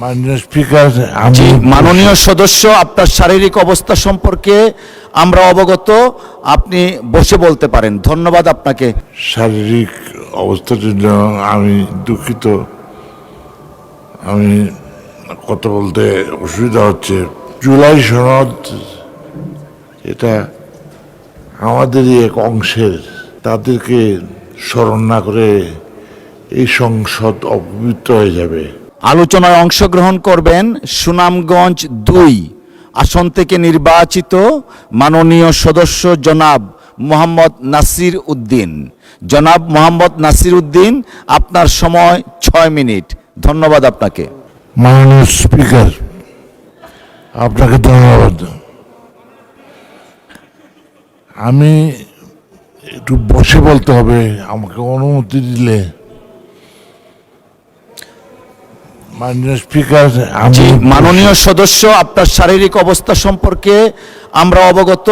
মাননীয় স্পিকার, মাননীয় সদস্য, আপনার শারীরিক অবস্থা সম্পর্কে আমরা অবগত, আপনি বসে বলতে পারেন। ধন্যবাদ আপনাকে। শারীরিক অবস্থার জন্য আমি দুঃখিত। আমি কথা বলতে অসুবিধা হচ্ছে। জুলাই সনদ এটা আমাদেরই এক অংশের, তাদেরকে স্মরণ না করে এই সংসদ অপবিত্র হয়ে যাবে। আলোচনায় অংশগ্রহণ করবেন সুনামগঞ্জ 2 আসন থেকে নির্বাচিত মাননীয় সদস্য জনাব মোহাম্মদ নাসির উদ্দিন। জনাব মোহাম্মদ নাসির উদ্দিন, আপনার সময় 6 মিনিট। ধন্যবাদ আপনাকে। মাননীয় স্পিকার, আপনাকে ধন্যবাদ। আমি একটু বসে বলতে হবে, আমাকে অনুমতি দিলে। মাননীয় স্পিকার, মাননীয় সদস্য, আপনার শারীরিক অবস্থা সম্পর্কে আমরা অবগত,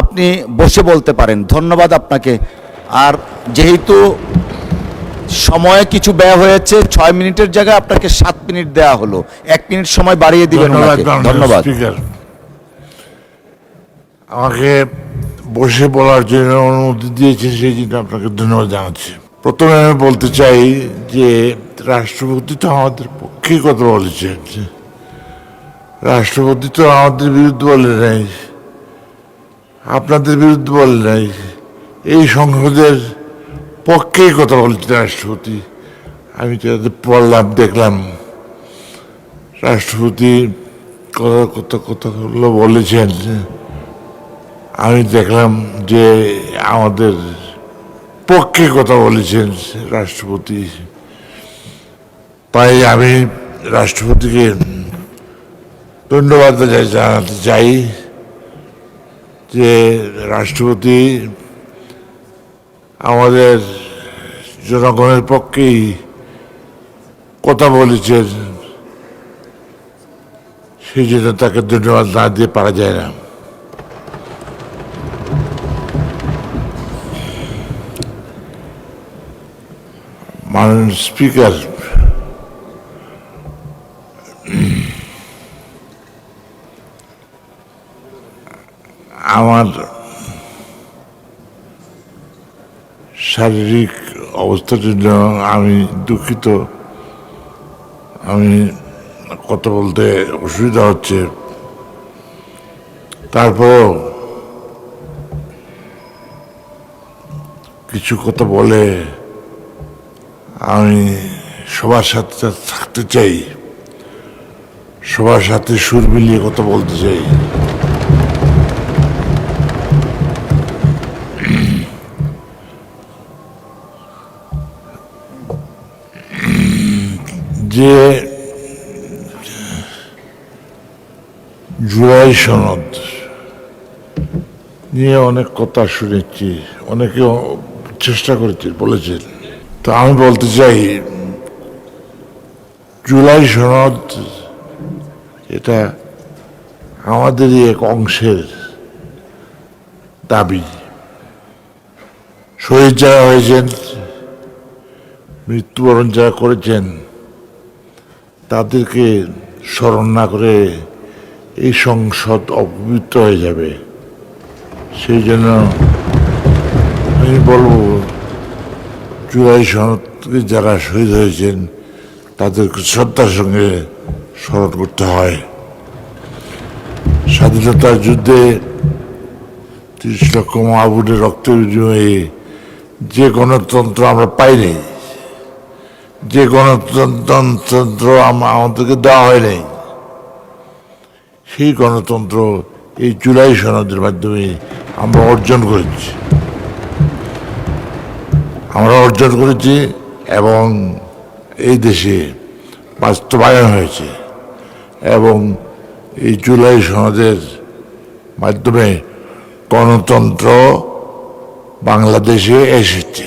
আপনি বসে বলতে পারেন। ধন্যবাদ আপনাকে। আর যেহেতু সময়ে কিছু ব্যয় হয়েছে, 6 মিনিটের জায়গায় আপনাকে 7 মিনিট দেওয়া হলো। 1 মিনিট সময় বাড়িয়ে দিবেন ওনাকে। ধন্যবাদ। স্পিকার, আমাকে বসে বলার জন্য অনুমতি দিয়েছেন, সেই জন্য আপনাকে ধন্যবাদ জানাচ্ছি। প্রথমে আমি বলতে চাই যে রাষ্ট্রপতি তো আমাদের পক্ষে কথা বলেছেন। রাষ্ট্রপতি তো আমাদের বিরুদ্ধে বলে নাই, আপনাদের বিরুদ্ধে বলে নাই, এই সংসদের পক্ষেই কথা বলেছেন রাষ্ট্রপতি। আমি পড়লাম, দেখলাম রাষ্ট্রপতি কথাগুলো বলেছেন। আমি দেখলাম যে আমাদের পক্ষে কথা বলেছেন রাষ্ট্রপতি। তাই আমি রাষ্ট্রপতিকে ধন্যবাদ জানাতে চাই যে রাষ্ট্রপতি আমাদের জনগণের পক্ষেই কথা বলেছেন, সেই জন্য তাকে ধন্যবাদ না দিয়ে পারা যায় না। মাননীয় স্পিকার, আমার শারীরিক অবস্থার জন্য আমি দুঃখিত। আমি কথা বলতে অসুবিধা হচ্ছে। তারপর কিছু কথা বলে আমি সবার সাথে থাকতে চাই, সবার সাথে সুর মিলিয়ে কথা বলতে চাই। যে জুলাই সনদ নিয়ে অনেক কথা শুনেছি, অনেকে চেষ্টা করেছে, বলেছেন। তো আমি বলতে চাই, জুলাই সনদ এটা আমাদেরই এক অংশের দাবি। শহীদ যারা হয়েছেন, মৃত্যুবরণ যারা করেছেন, তাদেরকে স্মরণ না করে এই সংসদ অপবিত্র হয়ে যাবে। সেই জন্য আমি বলবো, জুলাই সনদকে যারা শহীদ হয়েছেন তাদেরকে শ্রদ্ধার সঙ্গে স্মরণ করতে হয়। স্বাধীনতার যুদ্ধে 30 লক্ষ মা বোনের রক্তের বিনিময়ে যে গণতন্ত্র আমরা পাইনি, যে গণতন্ত্র আমাদেরকে দেওয়া হয় নাই, সেই গণতন্ত্র এই জুলাই সনদের মাধ্যমে আমরা অর্জন করেছি। এবং এই দেশে বাস্তবায়ন হয়েছে, এবং এই জুলাই সনদের মাধ্যমে গণতন্ত্র বাংলাদেশে এসেছে।